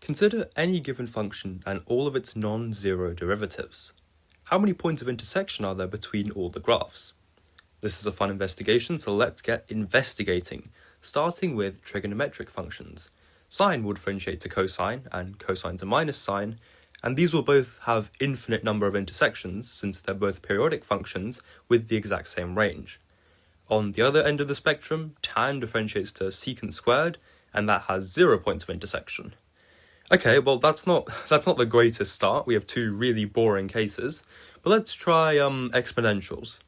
Consider any given function and all of its non-zero derivatives. How many points of intersection are there between all the graphs? This is a fun investigation, so let's get investigating, starting with trigonometric functions. Sine will differentiate to cosine, and cosine to minus sine, and these will both have infinite number of intersections since they're both periodic functions with the exact same range. On the other end of the spectrum, tan differentiates to secant squared, and that has 0 points of intersection. Okay, well that's not the greatest start. We have two really boring cases, but let's try exponentials.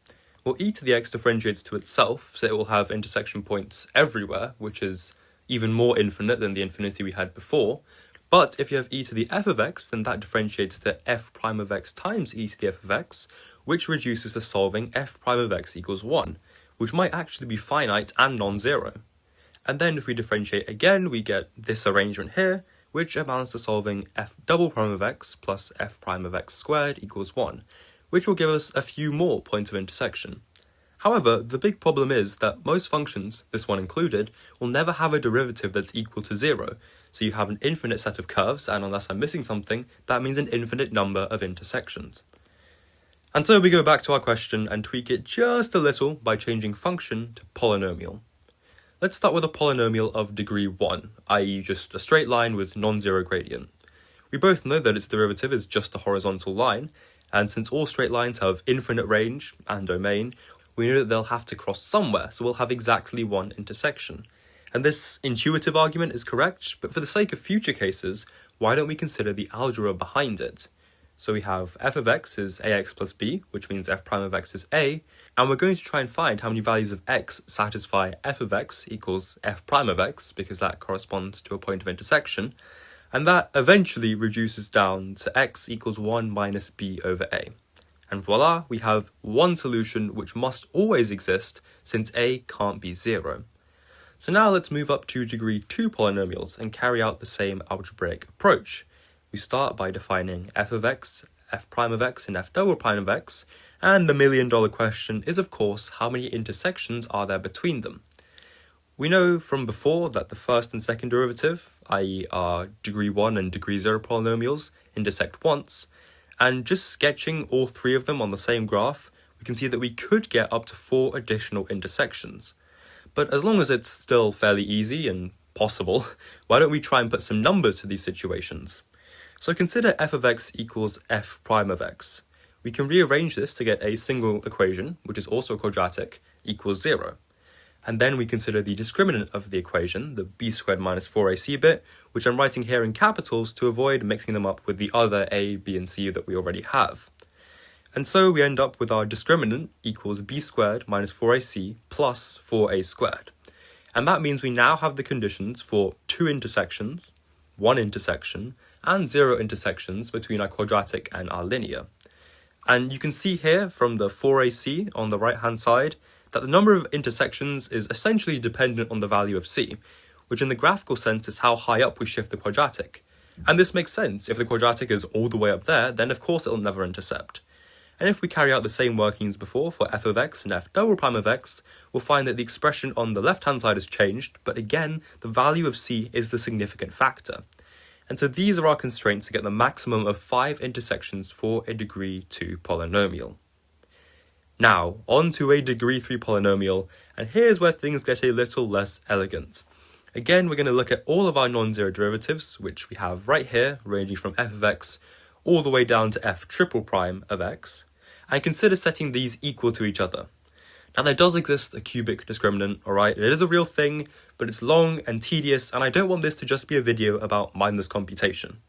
Well, e to the x differentiates to itself, so it will have intersection points everywhere, which is even more infinite than the infinity we had before. But if you have e to the f of x, then that differentiates to f prime of x times e to the f of x, which reduces to solving f prime of x equals 1, which might actually be finite and non-zero. And then if we differentiate again, we get this arrangement here, which amounts to solving f double prime of x plus f prime of x squared equals 1, which will give us a few more points of intersection. However, the big problem is that most functions, this one included, will never have a derivative that's equal to 0, so you have an infinite set of curves, and unless I'm missing something, that means an infinite number of intersections. And so we go back to our question and tweak it just a little by changing function to polynomial. Let's start with a polynomial of degree 1, i.e. just a straight line with non-zero gradient. We both know that its derivative is just a horizontal line, and since all straight lines have infinite range and domain, we know that they'll have to cross somewhere, so we'll have exactly one intersection. And this intuitive argument is correct, but for the sake of future cases, why don't we consider the algebra behind it? So we have f of x is ax plus b, which means f prime of x is a, and we're going to try and find how many values of x satisfy f of x equals f prime of x, because that corresponds to a point of intersection, and that eventually reduces down to x equals 1 minus b over a. And voila, we have one solution which must always exist since a can't be 0. So now let's move up to degree 2 polynomials and carry out the same algebraic approach. We start by defining f of x, f prime of x, and f double prime of x, and the million-dollar question is of course how many intersections are there between them. We know from before that the first and second derivative, i.e. our degree 1 and degree 0 polynomials, intersect once, and just sketching all three of them on the same graph, we can see that we could get up to 4 additional intersections. But as long as it's still fairly easy and possible, why don't we try and put some numbers to these situations? So consider f of x equals f prime of x. We can rearrange this to get a single equation, which is also quadratic, equals 0. And then we consider the discriminant of the equation, the b squared minus 4ac bit, which I'm writing here in capitals to avoid mixing them up with the other a, b, and c that we already have. And so we end up with our discriminant equals b squared minus 4ac plus 4a squared. And that means we now have the conditions for 2 intersections, 1 intersection, and 0 intersections between our quadratic and our linear. And you can see here from the 4ac on the right hand side that the number of intersections is essentially dependent on the value of c, which in the graphical sense is how high up we shift the quadratic. And this makes sense. If the quadratic is all the way up there, then of course it'll never intercept. And if we carry out the same workings before for f of x and f double prime of x, we'll find that the expression on the left-hand side has changed, but again, the value of c is the significant factor. And so these are our constraints to get the maximum of 5 intersections for a degree 2 polynomial. Now, on to a degree 3 polynomial, and here's where things get a little less elegant. Again, we're going to look at all of our non-zero derivatives, which we have right here, ranging from f of x all the way down to f triple prime of x, and consider setting these equal to each other. Now there does exist a cubic discriminant, alright, it is a real thing, but it's long and tedious, and I don't want this to just be a video about mindless computation.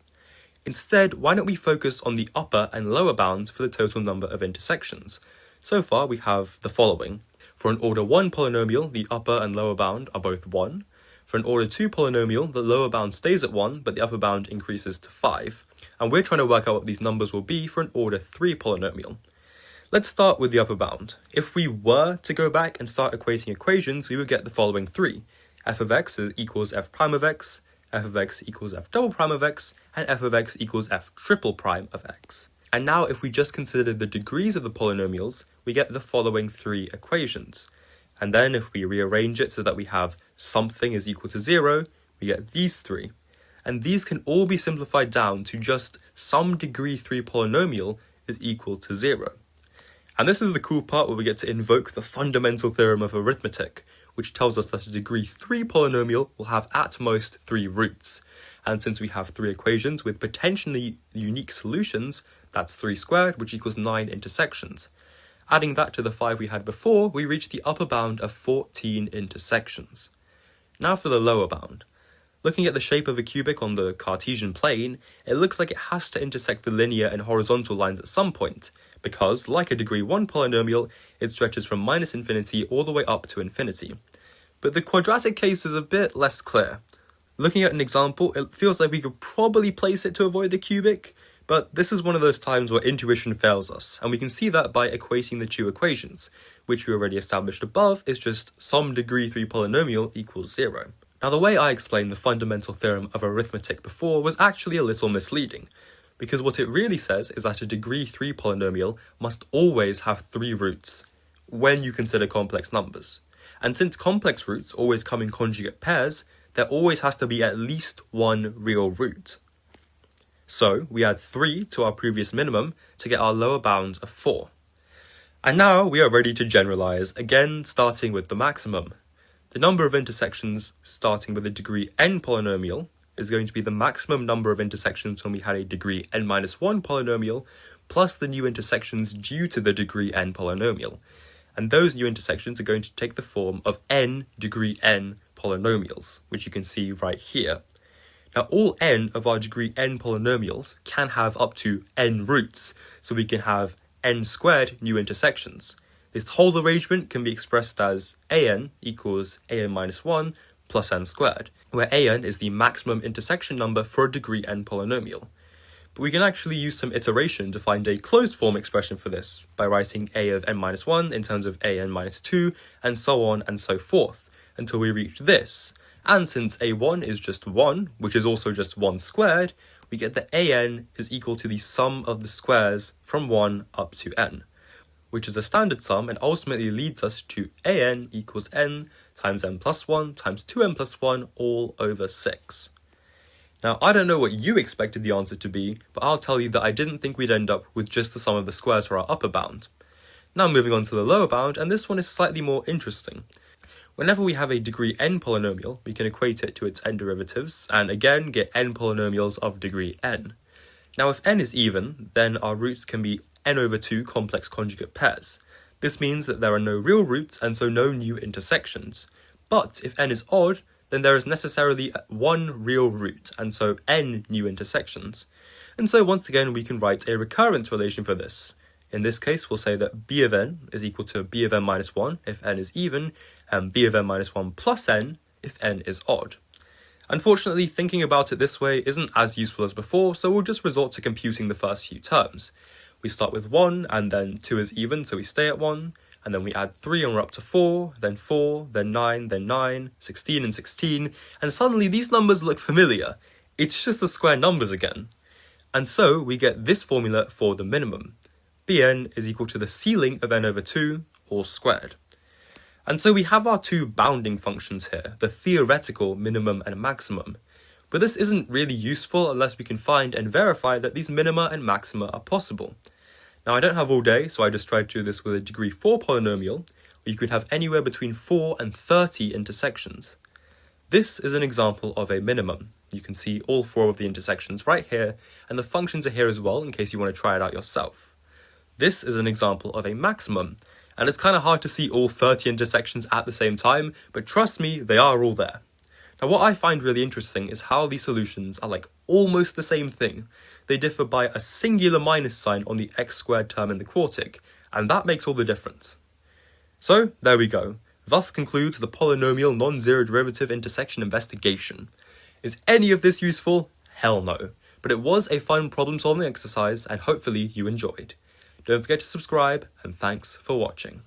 Instead, why don't we focus on the upper and lower bounds for the total number of intersections? So far we have the following. For an order 1 polynomial, the upper and lower bound are both 1. For an order 2 polynomial, the lower bound stays at 1, but the upper bound increases to 5. And we're trying to work out what these numbers will be for an order 3 polynomial. Let's start with the upper bound. If we were to go back and start equating equations, we would get the following 3. f of x equals f prime of x, f of x equals f double prime of x, and f of x equals f triple prime of x. And now if we just consider the degrees of the polynomials, we get the following 3 equations. And then if we rearrange it so that we have something is equal to 0, we get these 3. and these can all be simplified down to just some degree 3 polynomial is equal to 0. And this is the cool part where we get to invoke the fundamental theorem of arithmetic, which tells us that a degree 3 polynomial will have at most 3 roots. And since we have 3 equations with potentially unique solutions, that's 3 squared, which equals 9 intersections. Adding that to the 5 we had before, we reach the upper bound of 14 intersections. Now for the lower bound. Looking at the shape of a cubic on the Cartesian plane, it looks like it has to intersect the linear and horizontal lines at some point, because, like a degree 1 polynomial, it stretches from minus infinity all the way up to infinity. But the quadratic case is a bit less clear. Looking at an example, it feels like we could probably place it to avoid the cubic, but this is one of those times where intuition fails us, and we can see that by equating the two equations, which we already established above is just some degree 3 polynomial equals 0. Now the way I explained the fundamental theorem of arithmetic before was actually a little misleading, because what it really says is that a degree 3 polynomial must always have 3 roots, when you consider complex numbers. And since complex roots always come in conjugate pairs, there always has to be at least one real root. So we add 3 to our previous minimum to get our lower bound of 4. And now we are ready to generalize, again starting with the maximum. The number of intersections starting with a degree n polynomial is going to be the maximum number of intersections when we had a degree n-1 polynomial, plus the new intersections due to the degree n polynomial. And those new intersections are going to take the form of n degree n polynomials, which you can see right here. Now all n of our degree n polynomials can have up to n roots, so we can have n squared new intersections. This whole arrangement can be expressed as an equals an minus 1 plus n squared, where an is the maximum intersection number for a degree n polynomial. But we can actually use some iteration to find a closed form expression for this, by writing a of n minus 1 in terms of a n minus 2, and so on and so forth, until we reach this. And since a1 is just 1, which is also just 1 squared, we get that an is equal to the sum of the squares from 1 up to n, which is a standard sum and ultimately leads us to an equals n times n plus 1 times 2n plus 1 all over 6. Now, I don't know what you expected the answer to be, but I'll tell you that I didn't think we'd end up with just the sum of the squares for our upper bound. Now moving on to the lower bound, and this one is slightly more interesting. Whenever we have a degree n polynomial, we can equate it to its n derivatives, and again get n polynomials of degree n. Now if n is even, then our roots can be n over 2 complex conjugate pairs. This means that there are no real roots and so no new intersections. But if n is odd, then there is necessarily one real root, and so n new intersections. And so once again we can write a recurrence relation for this. In this case we'll say that b of n is equal to b of n minus 1 if n is even, and b of n minus 1 plus n if n is odd. Unfortunately, thinking about it this way isn't as useful as before, so we'll just resort to computing the first few terms. We start with 1, and then 2 is even, so we stay at 1, and then we add 3 and we're up to 4, then 9, 16 and 16, and suddenly these numbers look familiar. It's just the square numbers again. And so we get this formula for the minimum. Bn is equal to the ceiling of n over 2, all squared. And so we have our two bounding functions here, the theoretical minimum and maximum. But this isn't really useful unless we can find and verify that these minima and maxima are possible. Now I don't have all day, so I just tried to do this with a degree 4 polynomial, where you could have anywhere between 4 and 30 intersections. This is an example of a minimum. You can see all 4 of the intersections right here, and the functions are here as well in case you want to try it out yourself. This is an example of a maximum, and it's kind of hard to see all 30 intersections at the same time, but trust me, they are all there. Now what I find really interesting is how these solutions are like almost the same thing. They differ by a singular minus sign on the x squared term in the quartic, and that makes all the difference. So, there we go. Thus concludes the polynomial non-zero derivative intersection investigation. Is any of this useful? Hell no. But it was a fun problem-solving exercise, and hopefully you enjoyed. Don't forget to subscribe, and thanks for watching.